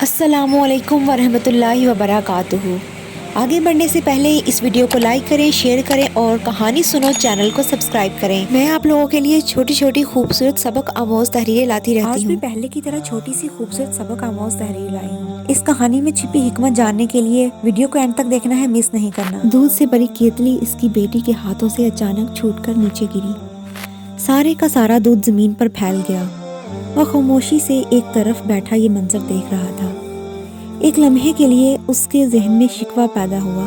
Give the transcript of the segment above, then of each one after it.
السلام علیکم ورحمۃ اللہ وبرکاتہ۔ آگے بڑھنے سے پہلے اس ویڈیو کو لائک کریں، شیئر کریں اور کہانی سنو چینل کو سبسکرائب کریں۔ میں آپ لوگوں کے لیے چھوٹی چھوٹی خوبصورت سبق آموز تحریریں لاتی رہتی ہوں۔ آج بھی پہلے کی طرح چھوٹی سی خوبصورت سبق آموز تحریر لائی ہوں۔ اس کہانی میں چھپی حکمت جاننے کے لیے ویڈیو کو اینڈ تک دیکھنا ہے، مس نہیں کرنا۔ دودھ سے بری کیتلی اس کی بیٹی کے ہاتھوں سے اچانک چھوٹ کر نیچے گری۔ سارے کا سارا دودھ زمین پر پھیل گیا۔ وہ خاموشی سے ایک طرف بیٹھا یہ منظر دیکھ رہا تھا۔ ایک لمحے کے لیے اس کے ذہن میں شکوہ پیدا ہوا،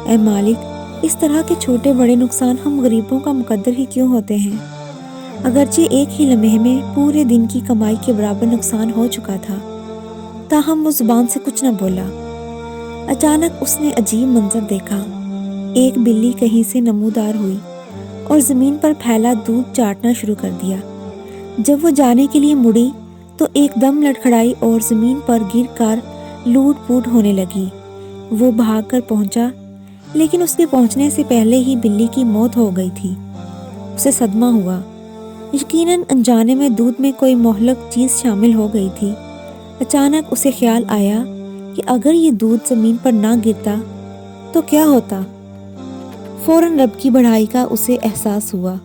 اے مالک، اس طرح کے چھوٹے بڑے نقصان ہم غریبوں کا مقدر ہی کیوں ہوتے ہیں؟ اگرچہ ایک ہی لمحے میں پورے دن کی کمائی کے برابر نقصان ہو چکا تھا، تاہم وہ زبان سے کچھ نہ بولا۔ اچانک اس نے عجیب منظر دیکھا۔ ایک بلی کہیں سے نمودار ہوئی اور زمین پر پھیلا دودھ چاٹنا شروع کر دیا۔ جب وہ جانے کے لیے مڑی تو ایک دم لڑکھڑائی اور زمین پر گر کر لوٹ پوٹ ہونے لگی۔ وہ بھاگ کر پہنچا، لیکن اس کے پہنچنے سے پہلے ہی بلی کی موت ہو گئی تھی۔ اسے صدمہ ہوا۔ یقیناً انجانے میں دودھ میں کوئی مہلک چیز شامل ہو گئی تھی۔ اچانک اسے خیال آیا کہ اگر یہ دودھ زمین پر نہ گرتا تو کیا ہوتا؟ فوراً رب کی بڑائی کا اسے احساس ہوا۔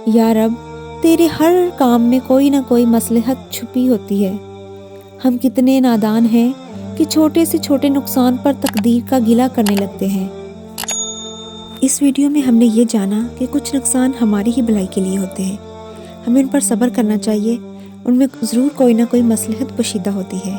یا رب، تیرے ہر کام میں کوئی نہ کوئی مصلحت چھپی ہوتی ہے۔ ہم کتنے نادان ہیں کہ چھوٹے سے چھوٹے نقصان پر تقدیر کا گلہ کرنے لگتے ہیں۔ اس ویڈیو میں ہم نے یہ جانا کہ کچھ نقصان ہماری ہی بھلائی کے لیے ہوتے ہیں، ہمیں ان پر صبر کرنا چاہیے، ان میں ضرور کوئی نہ کوئی مصلحت پوشیدہ ہوتی ہے۔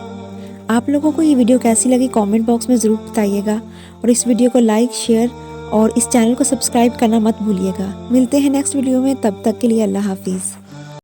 آپ لوگوں کو یہ ویڈیو کیسی لگی کامنٹ باکس میں ضرور بتائیے گا، اور اس ویڈیو کو لائک، شیئر اور اس چینل کو سبسکرائب کرنا مت بھولیے گا۔ ملتے ہیں نیکسٹ ویڈیو میں، تب تک کے لیے اللہ حافظ۔